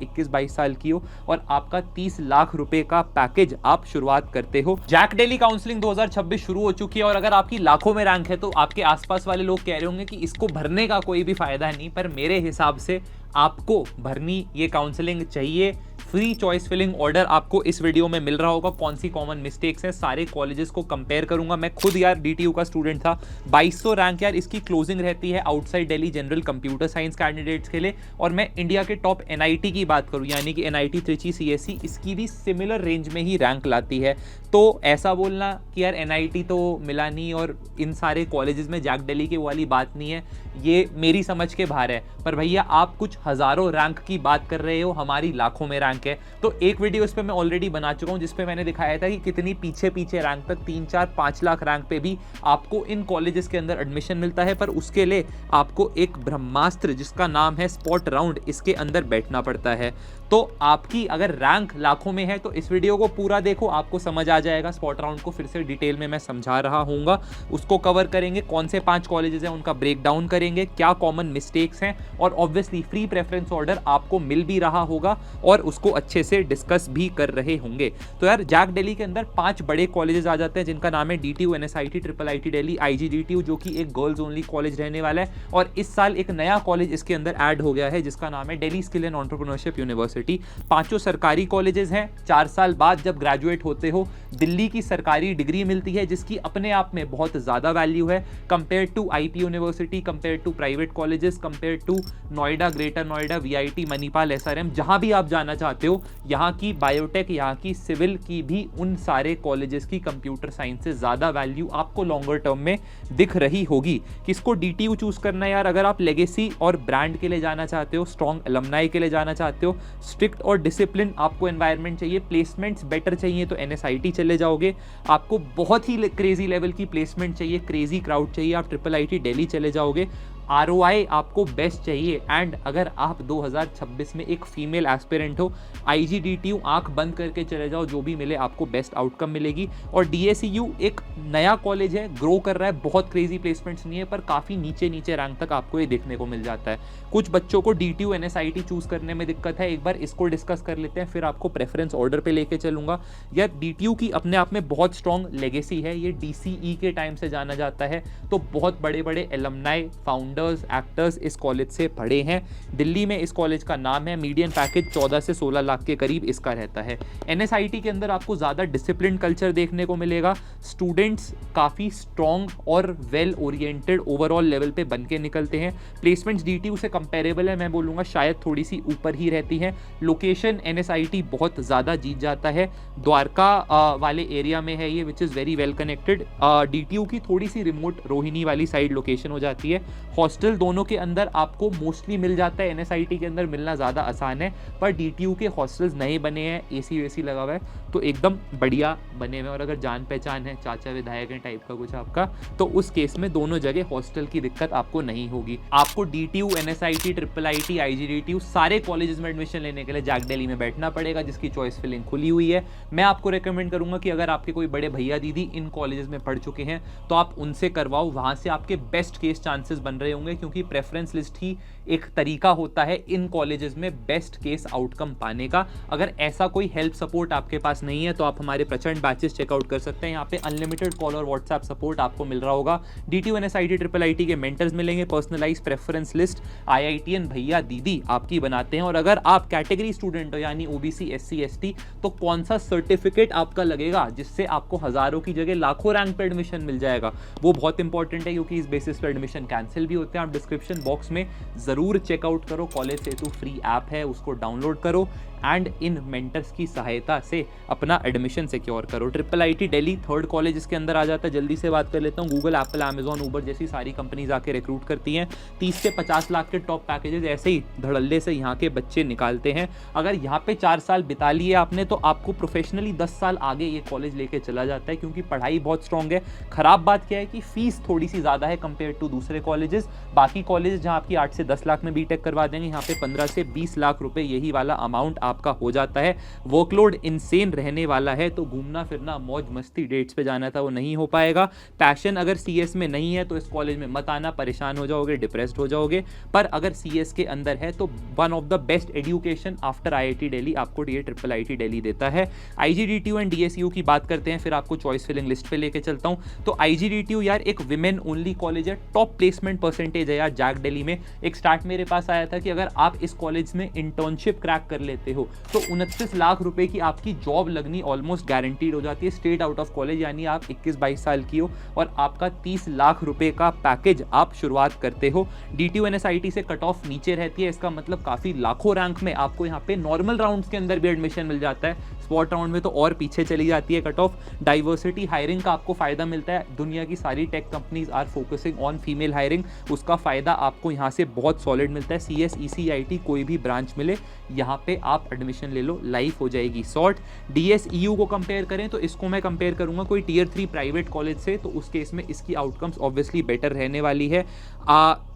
21-22 साल की हो और आपका 30 लाख रुपए का पैकेज आप शुरुआत करते हो। जैक दिल्ली काउंसलिंग 2026 शुरू हो चुकी है और अगर आपकी लाखों में रैंक है तो आपके आसपास वाले लोग कह रहे होंगे कि इसको भरने का कोई भी फायदा नहीं, पर मेरे हिसाब से आपको भरनी ये काउंसलिंग चाहिए। फ्री चॉइस फिलिंग ऑर्डर आपको इस वीडियो में मिल रहा होगा, कौन सी कॉमन मिस्टेक्स हैं, सारे कॉलेजेस को कंपेयर करूंगा। मैं खुद यार डीटीयू का स्टूडेंट था, 2200 रैंक यार इसकी क्लोजिंग रहती है outside Delhi general computer science candidates के लिए। और मैं इंडिया के टॉप एनआईटी की बात करूं यानी कि एनआईटी त्रिची सीएससी, इसकी भी सिमिलर रेंज में ही रैंक लाती है। तो ऐसा बोलना कि यार एनआईटी तो मिला नहीं और इन सारे कॉलेजेस में जैक दिल्ली की वाली बात नहीं है, ये मेरी समझ के बाहर है। पर भैया आप कुछ हजारों रैंक की बात कर रहे हो, हमारी लाखों में रैंक है। तो एक वीडियो इस पे मैं ऑलरेडी बना चुका हूं जिसपे मैंने दिखाया था कि कितनी पीछे पीछे रैंक तक 3-4-5 लाख रैंक पे भी आपको इन कॉलेजेस के अंदर एडमिशन मिलता है। पर उसके लिए आपको एक ब्रह्मास्त्र जिसका नाम है स्पॉट राउंड, इसके अंदर बैठना पड़ता है। तो आपकी अगर रैंक लाखों में है तो इस वीडियो को पूरा देखो, आपको समझ आ जाएगा। स्पॉट राउंड को फिर से डिटेल में मैं समझा रहा हूँगा, उसको कवर करेंगे, कौन से 5 कॉलेजेस हैं उनका ब्रेक डाउन करेंगे, क्या कॉमन मिस्टेक्स हैं, और ऑब्वियसली फ्री प्रेफरेंस ऑर्डर आपको मिल भी रहा होगा और उसको अच्छे से डिस्कस भी कर रहे होंगे। तो यार जैक दिल्ली के अंदर 5 बड़े कॉलेजेस आ जाते हैं जिनका नाम है DTU, NSIT, triple IT Delhi, IGDTU जो कि एक गर्ल्स ओनली कॉलेज रहने वाला है। और इस साल एक नया कॉलेज इसके अंदर ऐड हो गया है जिसका नाम है Delhi skill and entrepreneurship university. 5 सरकारी कॉलेजेस हैं। 4 साल बाद जब ग्रेजुएट होते हो दिल्ली की सरकारी डिग्री मिलती है जिसकी अपने आप में बहुत ज्यादा वैल्यू है compare to IP university, compare to private colleges, compare to Noida, greater Noida, VIT, Manipal, SRM, जहां भी आप जाना चाहते हो। यहाँ की बायोटेक, यहाँ की सिविल की भी उन सारे कॉलेजेस की कंप्यूटर साइंस से ज्यादा वैल्यू आपको लॉन्गर टर्म में दिख रही होगी। किसको डीटीयू चूज करना है यार? अगर आप लेगेसी और ब्रांड के लिए जाना चाहते हो, स्ट्रॉन्ग एलुमनाई के लिए जाना चाहते हो, स्ट्रिक्ट और डिसिप्लिन आपको एनवायरनमेंट चाहिए, प्लेसमेंट्स बेटर चाहिए तो एनएसआईटी चले जाओगे। आपको बहुत ही क्रेजी लेवल की प्लेसमेंट चाहिए, क्रेजी क्राउड चाहिए, आप ट्रिपल आईटी दिल्ली चले जाओगे। आरओआई आपको बेस्ट चाहिए। एंड अगर आप 2026 में एक फीमेल एस्पिरेंट हो, आईजीडीटीयू आंख बंद करके चले जाओ, जो भी मिले आपको बेस्ट आउटकम मिलेगी। और डीएसयू एक नया कॉलेज है, ग्रो कर रहा है, बहुत क्रेजी प्लेसमेंट्स नहीं है पर काफ़ी नीचे नीचे रैंक तक आपको ये देखने को मिल जाता है। कुछ बच्चों को डीटीयू एनएसआईटी चूज करने में दिक्कत है, एक बार इसको डिस्कस कर लेते हैं, फिर आपको प्रेफरेंस ऑर्डर पे लेके चलूंगा। यार डीटीयू की अपने आप में बहुत स्ट्रॉन्ग लेगेसी है, ये डीसीई के टाइम से जाना जाता है, तो बहुत बड़े बड़े एलुमनाई, फाउंडर्स, एक्टर्स इस कॉलेज से पढ़े हैं। दिल्ली में इस कॉलेज का नाम है, मीडियन पैकेज 14 से 16 लाख के करीब इसका रहता है। एनएसआईटी के अंदर आपको ज़्यादा डिसिप्लिन कल्चर देखने को मिलेगा, स्टूडेंट्स काफ़ी स्ट्रॉन्ग और वेल ओरिएंटेड ओवरऑल लेवल पे बन के निकलते हैं। प्लेसमेंट्स डीटीयू से कंपेरेबल है, मैं बोलूँगा शायद थोड़ी सी ऊपर ही रहती है। लोकेशन एनएसआईटी बहुत ज़्यादा जीत जाता है, द्वारका वाले एरिया में है ये, which is very well connected. DTU की थोड़ी सी रिमोट रोहिणी वाली साइड लोकेशन हो जाती है। हॉस्टल दोनों के अंदर आपको मोस्टली मिल जाता है, एनएसआईटी के अंदर मिलना ज़्यादा आसान है, पर डीटीयू के हॉस्टल्स नए बने हैं, एसी वेसी लगा हुआ है, तो एकदम बढ़िया बने हुए। और अगर जान पहचान है, चाचा विधायक है टाइप का कुछ आपका, तो उस केस में दोनों जगह हॉस्टल की दिक्कत आपको नहीं होगी। आपको डीटीयू, एनएसआईटी, ट्रिपल आईटी, आईजीडीटीयू सारे कॉलेजेस में एडमिशन लेने के लिए जैक दिल्ली में बैठना पड़ेगा, जिसकी चॉइस फिलिंग खुली हुई है। मैं आपको रिकमेंड करूंगा कि अगर आपके कोई बड़े भैया दीदी इन कॉलेजेस में पढ़ चुके हैं तो आप उनसे करवाओ, वहां से आपके बेस्ट केस चांसेस बन रहे होंगे, क्योंकि प्रेफरेंस लिस्ट ही एक तरीका होता है इन कॉलेजेस में बेस्ट केस आउटकम पाने का। अगर ऐसा कोई हेल्प सपोर्ट आपके पास नहीं है तो आप हमारे प्रचंड बैचेस चेकआउट कर सकते हैं, यहाँ पे अनलिमिटेड कॉल और व्हाट्सएप सपोर्ट आपको मिल रहा होगा। डीटीयू, एनएसआईटी, ट्रिपल आईटी के मेंटर्स मिलेंगे, पर्सनलाइज प्रेफरेंस लिस्ट आईआईटीएन भैया दीदी आपकी बनाते हैं। और अगर आप कैटेगरी स्टूडेंट हो यानी ओबीसी, एससी, एसटी, तो कौन सा सर्टिफिकेट आपका लगेगा जिससे आपको हजारों की जगह लाखों रैंक पे एडमिशन मिल जाएगा, वो बहुत इंपॉर्टेंट है, क्योंकि इस बेसिस पे एडमिशन कैंसिल भी होते हैं। आप डिस्क्रिप्शन बॉक्स में जरूर चेकआउट करो, कॉलेज सेतु फ्री ऐप है, उसको डाउनलोड करो एंड इन मेंटर्स की सहायता से अपना एडमिशन सिक्योर करो। Triple IT Delhi third college इसके अंदर आ जाता है, जल्दी से बात कर लेता हूँ। गूगल, एप्पल, अमेजॉन, उबर जैसी सारी कंपनीज आके रिक्रूट करती हैं। 30 से 50 लाख के टॉप पैकेजेस ऐसे ही धड़ल्ले से यहाँ के बच्चे निकालते हैं। अगर यहाँ पे 4 साल बिता लिए आपने तो आपको प्रोफेशनली 10 साल आगे ये कॉलेज लेके चला जाता है, क्योंकि पढ़ाई बहुत स्ट्रॉन्ग है। खराब बात क्या है कि फीस थोड़ी सी ज़्यादा है कंपेयर टू दूसरे कॉलेजेस, बाकी कॉलेज जहाँ आपकी 8 से 10 लाख में बीटेक करवा देंगे, यहाँ पे 15 से 20 लाख रुपए यही वाला अमाउंट आपका हो जाता है। वर्कलोड इनसेन रहने वाला है, तो घूमना फिरना मौज मस्ती डेट्स पे जाना था वो नहीं हो पाएगा। पैशन अगर सीएस में नहीं है तो इस कॉलेज में मत आना, परेशान हो जाओगे, डिप्रेस्ड हो जाओगे। पर अगर सीएस के अंदर है तो one of the best education after IIT Delhi आपको ये ट्रिपल आईटी दिल्ली देता है। आईजीडीटीयू एंड डीएसयू की बात करते हैं, फिर आपको चॉइस फिलिंग लिस्ट पे लेके चलता हूं। तो आईजीडीटीयू यार एक विमेन ओनली कॉलेज है, टॉप प्लेसमेंट परसेंटेज है यार जैक दिल्ली में। एक स्टार्ट मेरे पास आया था कि अगर आप इस कॉलेज में इंटर्नशिप क्रैक कर लेते हो तो 29 लाख रुपए की आपकी जॉब लगनी ऑलमोस्ट गारंटीड हो जाती है स्ट्रेट आउट ऑफ कॉलेज, यानी आप 21-22 साल की हो और आपका 30 लाख रुपए का पैकेज आप शुरुआत करते हो। डीटीयू एनएसआईटी से कट ऑफ नीचे रहती है, इसका मतलब काफी लाखों रैंक में आपको यहाँ पे नॉर्मल राउंड्स के अंदर भी एडमिशन मिल जाता है, स्पॉट राउंड में तो और पीछे चली जाती है कट ऑफ। डाइवर्सिटी हायरिंग का आपको फायदा मिलता है, दुनिया की सारी tech companies are focusing on female hiring, उसका फायदा आपको यहाँ से बहुत सॉलिड मिलता है। सीएस ईसीआईटी कोई भी ब्रांच मिले यहाँ पे आप एडमिशन ले लो, लाइफ हो जाएगी सॉर्ट। डीएसईयू को कंपेयर करें तो इसको मैं कंपेयर करूंगा कोई टियर 3 प्राइवेट कॉलेज से, तो उस केस में इसकी आउटकम्स ऑब्वियसली बेटर रहने वाली है।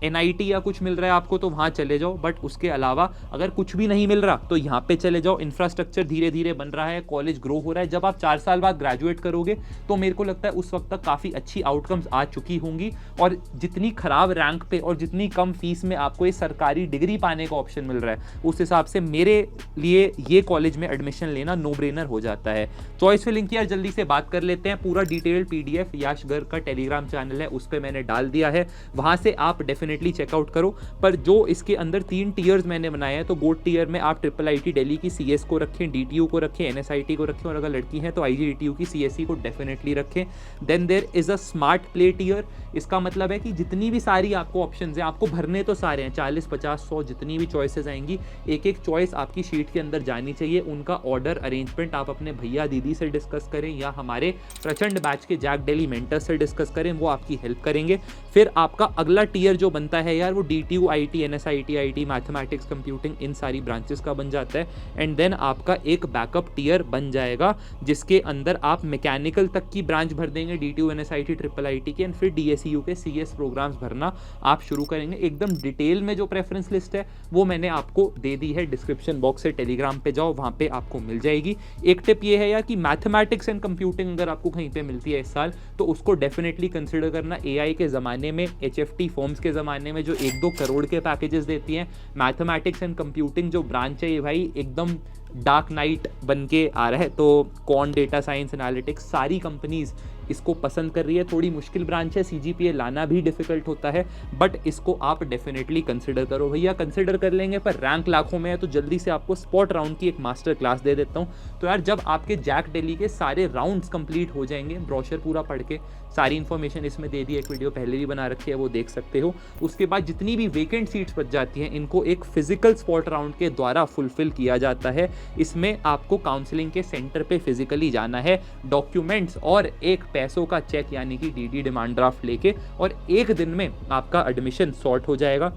एनआईटी या कुछ मिल रहा है आपको तो वहां चले जाओ, बट उसके अलावा अगर कुछ भी नहीं मिल रहा तो यहाँ पे चले जाओ। इंफ्रास्ट्रक्चर धीरे धीरे बन रहा है, कॉलेज ग्रो हो रहा है, जब आप 4 साल बाद ग्रेजुएट करोगे तो मेरे को लगता है उस वक्त तक काफी अच्छी आउटकम्स आ चुकी होंगी। और जितनी खराब रैंक पे और जितनी कम फीस में आपको ये सरकारी डिग्री पाने का ऑप्शन मिल रहा है, उस हिसाब से मेरे लिए ये कॉलेज में एडमिशन लेना नो ब्रेनर हो जाता है। चॉइस फिलिंग की यार जल्दी से बात कर लेते हैं, पूरा डिटेल्ड पीडीएफ याश गर्ग का टेलीग्राम चैनल है उस पर मैंने डाल दिया है, वहां से आप डेफिनेटली चेकआउट करो। पर जो इसके अंदर 3 टीयर्स मैंने बनाए हैं, तो गोल्ड टीयर में आप ट्रिपल आईटी दिल्ली की सीएस को रखें, डीटीयू को रखें, एनएसआईटी को रखें, और अगर लड़की हैं तो आईजीडीटीयू की सीएससी को डेफिनेटली रखें। Then there is a smart play tier, इसका मतलब है कि जितनी भी सारी आपको ऑप्शंस हैं, आपको भरने तो सारे हैं, 40, 50, 100 जितनी भी चॉइसेस आएंगी, एक एक चॉइस आपकी शीट के अंदर जानी चाहिए। उनका ऑर्डर अरेंजमेंट आप अपने भैया दीदी से डिस्कस करें या हमारे प्रचंड बैच के जैक दिल्ली मेंटर से डिस्कस करें, वो आपकी हेल्प करेंगे। फिर आपका अगला टीयर जो बनता है यार वो DTU, IT, NSIT, IT, mathematics, computing, इन सारी ब्रांचेस का बन जाता है। एंड देन आपका एक बैकअप टीयर बन जाएगा जिसके अंदर आप मैकेनिकल तक की ब्रांच भर देंगे, डीटीयू, एनएसआईटी, ट्रिपल आईटी के, एंड फिर डीएसयू के सीएस प्रोग्राम्स भरना आप शुरू करेंगे। एकदम डिटेल में जो प्रेफरेंस लिस्ट है वो मैंने आपको दे दी है, डिस्क्रिप्शन बॉक्स से टेलीग्राम पे जाओ, वहां पे आपको मिल जाएगी। एक टिप ये है यार कि मैथमेटिक्स एंड कंप्यूटिंग अगर आपको कहीं पे मिलती है इस साल तो उसको डेफिनेटली कंसिडर करना। एआई के ज़माने में, एचएफटी फॉर्म्स के ज़माने में जो 1-2 करोड़ के पैकेजेस देती हैं, मैथमेटिक्स एंड कंप्यूटिंग जो ब्रांच है ये भाई एकदम डार्क नाइट बन के आ रहा है। तो कॉन, डेटा साइंस, एनालिटिक्स, सारी कंपनीज इसको पसंद कर रही है। थोड़ी मुश्किल ब्रांच है, सीजीपीए लाना भी डिफिकल्ट होता है, बट इसको आप डेफिनेटली कंसिडर करो भैया। कंसिडर कर लेंगे पर रैंक लाखों में है, तो जल्दी से आपको स्पॉट राउंड की एक मास्टर क्लास दे देता हूँ। तो यार जब आपके जैक दिल्ली के सारे राउंड्स कंप्लीट हो जाएंगे, ब्रोशर पूरा पढ़ के सारी इन्फॉर्मेशन इसमें दे दी, एक वीडियो पहले भी बना रखी है वो देख सकते हो। उसके बाद जितनी भी वेकेंट सीट्स बच जाती हैं इनको एक फिजिकल स्पॉट राउंड के द्वारा फुलफिल किया जाता है। इसमें आपको काउंसलिंग के सेंटर पे फिजिकली जाना है, डॉक्यूमेंट्स और एक पैसों का चेक यानी कि डीडी डिमांड ड्राफ्ट लेके, और एक दिन में आपका एडमिशन सॉर्ट हो जाएगा।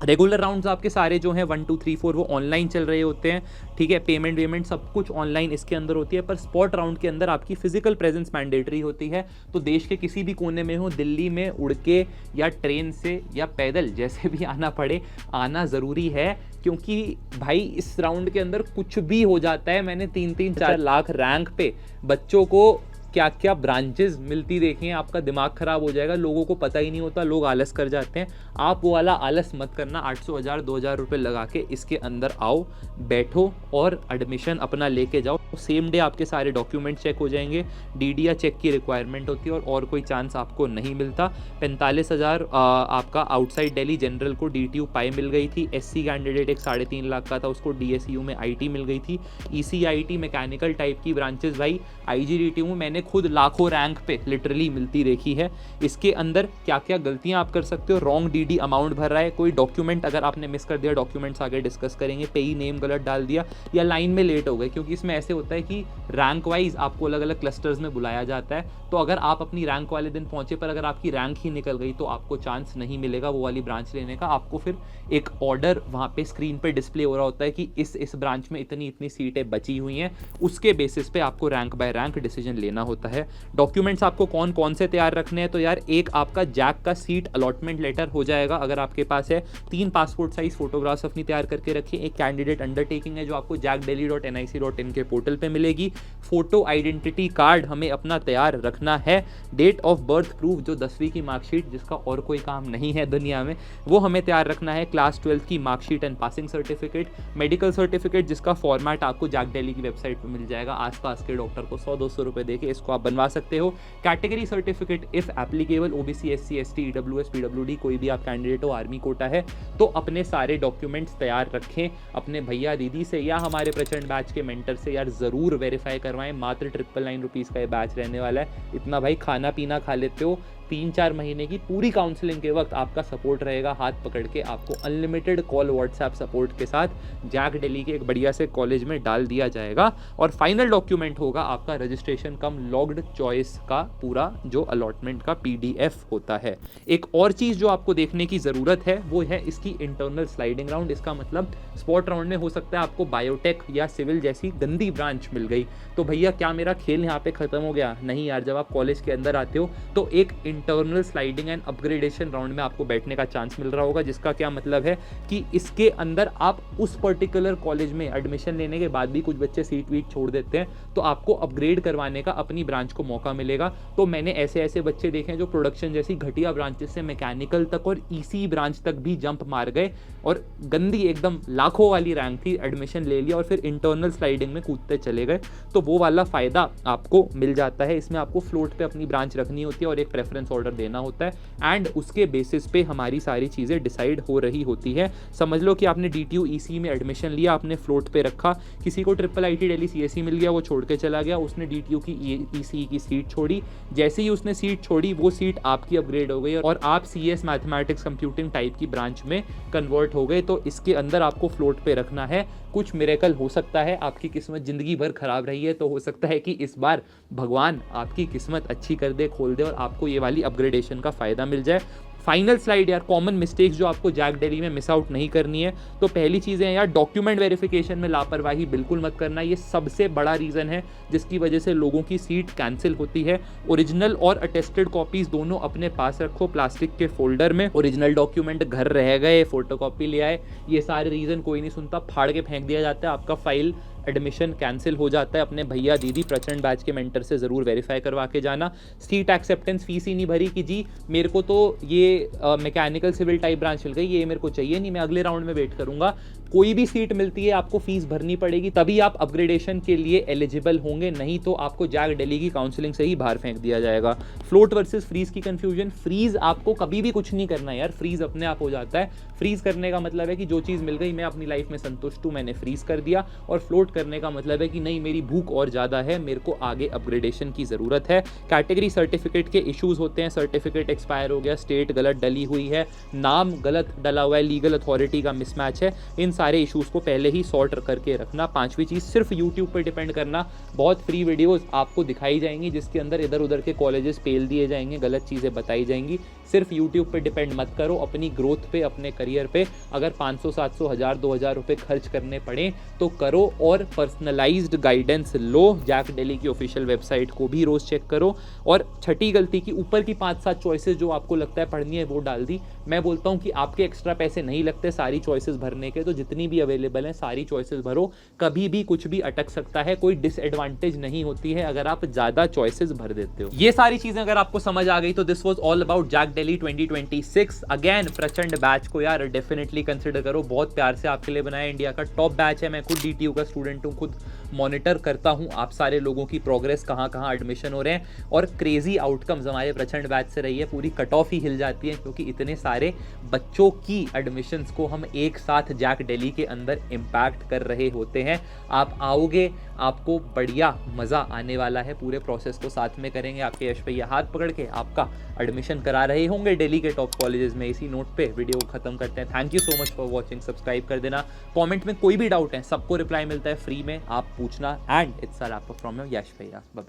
रेगुलर राउंड्स आपके सारे जो हैं 1, 2, 3, 4 वो ऑनलाइन चल रहे होते हैं, ठीक है, पेमेंट वेमेंट सब कुछ ऑनलाइन इसके अंदर होती है। पर स्पॉट राउंड के अंदर आपकी फिजिकल प्रेजेंस मैंडेटरी होती है। तो देश के किसी भी कोने में हो, दिल्ली में उड़ के या ट्रेन से या पैदल जैसे भी आना पड़े, आना ज़रूरी है, क्योंकि भाई इस राउंड के अंदर कुछ भी हो जाता है। मैंने 3-4 लाख रैंक पे बच्चों को क्या क्या ब्रांचेस मिलती देखी हैं, आपका दिमाग खराब हो जाएगा। लोगों को पता ही नहीं होता, लोग आलस कर जाते हैं। आप वो वाला आलस मत करना, 800, 1000, 2000 रुपये लगा के इसके अंदर आओ, बैठो और एडमिशन अपना लेके जाओ। सेम डे आपके सारे डॉक्यूमेंट चेक हो जाएंगे, डीडीया चेक की रिक्वायरमेंट होती है और कोई चांस आपको नहीं मिलता। 45,000 आपका आउटसाइड दिल्ली जनरल को डीटीयू पाई मिल गई थी। एससी कैंडिडेट एक 3.5 लाख का था, उसको डीएसयू में आईटी मिल गई थी। ईसीआईटी मैकेनिकल टाइप की ब्रांचेस भाई आईजीडीटीयू में मैंने खुद लाखों रैंक पे लिटरली मिलती देखी है। इसके अंदर क्या क्या गलतियां आप कर सकते हो, रॉन्ग डीडी अमाउंट भर रहा है, कोई डॉक्यूमेंट अगर आपने मिस कर दिया, डॉक्यूमेंट्स आगे डिस्कस करेंगे, पेई नेम गलत डाल दिया या लाइन में लेट हो गए, क्योंकि इसमें ऐसे होता है कि रैंक वाइज आपको अलग अलग क्लस्टर्स में बुलाया जाता है। तो अगर आप अपनी रैंक वाले दिन पहुंचे पर अगर आपकी रैंक ही निकल गई तो आपको चांस नहीं मिलेगा वो वाली ब्रांच लेने का। आपको फिर एक ऑर्डर वहां पे स्क्रीन पे डिस्प्ले हो रहा होता है कि इस ब्रांच में इतनी इतनी सीटें बची हुई हैं, उसके बेसिस पे आपको रैंक बाय रैंक डिसीजन लेना होता है। होता है। डॉक्यूमेंट्स आपको कौन कौन से तैयार रखने हैं, तो यार एक आपका जैक का सीट अलॉटमेंट लेटर हो जाएगा अगर आपके पास है, 3 पासपोर्ट साइज फोटोग्राफ्स अपनी तैयार करके रखिए, एक कैंडिडेट अंडरटेकिंग है जो आपको jackdelhi.nic.in के पोर्टल पे मिलेगी, फोटो आइडेंटिटी कार्ड हमें अपना तैयार रखना है, डेट ऑफ बर्थ प्रूफ जो 10वीं की मार्कशीट जिसका और कोई काम नहीं है दुनिया में वो हमें तैयार रखना है, क्लास 12 की marksheet and passing certificate, medical certificate जिसका फॉर्मेट आपको जैक दिल्ली की वेबसाइट पे मिल जाएगा, आसपास के डॉक्टर को 100-200 रुपए देके इसको आप बनवा सकते हो, category certificate if applicable, OBC SC ST EWS PWD कोई भी आप कैंडिडेट हो, आर्मी कोटा है तो अपने सारे डॉक्यूमेंट्स तैयार रखें, अपने भैया दीदी से या हमारे प्रचंड बैच के मेंटर से यार जरूर वेरीफाई करवाएं, मात्र 999 रुपीज़ का ये बैच रहने वाला है, इतना भाई खाना पीना खा लेते हो, 3-4 महीने की पूरी काउंसलिंग के वक्त आपका सपोर्ट रहेगा, हाथ पकड़ के आपको अनलिमिटेड कॉल व्हाट्सएप सपोर्ट के साथ जैक दिल्ली के एक बढ़िया से कॉलेज में डाल दिया जाएगा, और फाइनल डॉक्यूमेंट होगा आपका रजिस्ट्रेशन कम लॉग्ड चॉइस का पूरा जो अलॉटमेंट का PDF होता है। एक और चीज़ जो आपको देखने की ज़रूरत है वो है इसकी इंटरनल स्लाइडिंग राउंड, इसका मतलब स्पॉट राउंड में हो सकता है आपको बायोटेक या सिविल जैसी गंदी ब्रांच मिल गई, तो भैया क्या मेरा खेल यहाँ पे खत्म हो गया? नहीं यार, जब आप कॉलेज के अंदर आते हो तो एक internal sliding and upgradation round में आपको बैठने का चांस मिल रहा होगा, जिसका क्या मतलब है कि इसके अंदर आप उस पर्टिकुलर कॉलेज में एडमिशन लेने के बाद भी कुछ बच्चे सीट वीट छोड़ देते हैं तो आपको अपग्रेड करवाने का अपनी ब्रांच को मौका मिलेगा। तो मैंने ऐसे ऐसे बच्चे देखे हैं जो प्रोडक्शन जैसी घटिया ब्रांचेस से मैकेनिकल तक और EC ब्रांच तक भी जंप मार गए और गंदी एकदम लाखों वाली रैंक थी, एडमिशन ले लिया और फिर इंटरनल स्लाइडिंग में कूदते चले गए, तो वो वाला फायदा आपको मिल जाता है। इसमें आपको फ्लोट पे अपनी ब्रांच रखनी होती है और एक प्रेफरेंस ऑर्डर देना होता है एंड उसके बेसिस पे हमारी सारी चीज़ें डिसाइड हो रही होती है। समझ लो कि आपने DTU EC में एडमिशन लिया, आपने फ्लोट पे रखा, किसी को IIIT दिल्ली CSE मिल गया, वो छोड़ के चला गया, उसने DTU की ECE की सीट छोड़ी, जैसे ही उसने सीट छोड़ी वो सीट आपकी अपग्रेड हो गई और आप CS मैथमेटिक्स कंप्यूटिंग टाइप की ब्रांच में कन्वर्ट हो गए। तो इसके अंदर आपको फ्लोट पे रखना है, कुछ मिरेकल हो सकता है, आपकी किस्मत जिंदगी भर खराब रही है तो हो सकता है कि इस बार भगवान आपकी किस्मत अच्छी कर दे, खोल दे और आपको ये वाली अपग्रेडेशन का फायदा मिल जाए। फाइनल स्लाइड यार, कॉमन मिस्टेक्स जो आपको जैक दिल्ली में मिस आउट नहीं करनी है, तो पहली चीज़ है यार डॉक्यूमेंट वेरिफिकेशन में लापरवाही बिल्कुल मत करना, ये सबसे बड़ा रीज़न है जिसकी वजह से लोगों की सीट कैंसिल होती है। ओरिजिनल और अटेस्टेड कॉपीज दोनों अपने पास रखो प्लास्टिक के फोल्डर में, ओरिजिनल डॉक्यूमेंट घर रह गए, फोटोकॉपी ले आए, ये सारे रीज़न कोई नहीं सुनता, फाड़ के फेंक दिया जाता है, आपका फाइल एडमिशन कैंसिल हो जाता है। अपने भैया दीदी प्रचंड बैच के मेंटर से ज़रूर वेरीफाई करवा के जाना। सीट एक्सेप्टेंस फीस ही नहीं भरी कि जी मेरे को तो ये मैकेनिकल सिविल टाइप ब्रांच मिल गई, ये मेरे को चाहिए नहीं, मैं अगले राउंड में वेट करूंगा। कोई भी सीट मिलती है आपको फीस भरनी पड़ेगी, तभी आप अपग्रेडेशन के लिए एलिजिबल होंगे, नहीं तो आपको जैक दिल्ली की काउंसलिंग से ही बाहर फेंक दिया जाएगा। फ्लोट वर्सेस फ्रीज की कंफ्यूजन, फ्रीज आपको कभी भी कुछ नहीं करना है यार, फ्रीज अपने आप हो जाता है। फ्रीज करने का मतलब है कि जो चीज़ मिल गई मैं अपनी लाइफ में संतुष्ट हूँ, मैंने फ्रीज कर दिया, और फ्लोट करने का मतलब है कि नहीं मेरी भूख और ज़्यादा है, मेरे को आगे अपग्रेडेशन की ज़रूरत है। कैटेगरी सर्टिफिकेट के इश्यूज होते हैं, सर्टिफिकेट एक्सपायर हो गया, स्टेट गलत डली हुई है, नाम गलत डला हुआ है, लीगल अथॉरिटी का मिसमैच है, इन सारे इश्यूज को पहले ही सॉर्ट करके रखना। पांचवी चीज़, सिर्फ यूट्यूब पर डिपेंड करना, बहुत फ्री वीडियोस आपको दिखाई जाएंगी जिसके अंदर इधर उधर के कॉलेजेस पेल दिए जाएंगे, गलत चीज़ें बताई जाएंगी। सिर्फ यूट्यूब पे डिपेंड मत करो, अपनी ग्रोथ पे, अपने करियर पे अगर 500, 700, 1000, 2000 रुपए खर्च करने पड़े तो करो, और पर्सनलाइज्ड गाइडेंस लो। जैक दिल्ली की ऑफिशियल वेबसाइट को भी रोज चेक करो। और छठी गलती की ऊपर की 5-7 चॉइसेस जो आपको लगता है पढ़नी है वो डाल दी। मैं बोलता हूँ कि आपके एक्स्ट्रा पैसे नहीं लगते सारी चॉइसेस भरने के, तो जितनी भी अवेलेबल हैं सारी चॉइसेस भरो, कभी भी कुछ भी अटक सकता है, कोई डिसएडवांटेज नहीं होती है अगर आप ज्यादा चॉइसेस भर देते हो। ये सारी चीजें अगर आपको समझ आ गई तो this was all about JAC Delhi 2026। Again प्रचंड बैच को यार डेफिनेटली कंसिडर करो, बहुत प्यार से आपके लिए बनाया, इंडिया का टॉप बैच है। मैं खुद DTU का स्टूडेंट हूँ, खुद मॉनिटर करता हूँ आप सारे लोगों की प्रोग्रेस, कहाँ कहाँ एडमिशन हो रहे हैं, और क्रेजी आउटकम्स हमारे प्रचंड बैच से रही है। पूरी कट ऑफ ही हिल जाती है क्योंकि इतने सारे बच्चों की एडमिशन्स को हम एक साथ जैक दिल्ली के अंदर इम्पैक्ट कर रहे होते हैं। आप आओगे, आपको बढ़िया मज़ा आने वाला है, पूरे प्रोसेस को साथ में करेंगे। आपके यश भैया हाथ पकड़ के आपका एडमिशन करा रहे होंगे दिल्ली के टॉप कॉलेजेस में। इसी नोट पे वीडियो को खत्म करते हैं। Thank you so much for watching, subscribe कर देना। कमेंट में कोई भी डाउट है सबको रिप्लाई मिलता है फ्री में, आप पूछना। And it's a wrap up from your Yash भैया। Bye bye.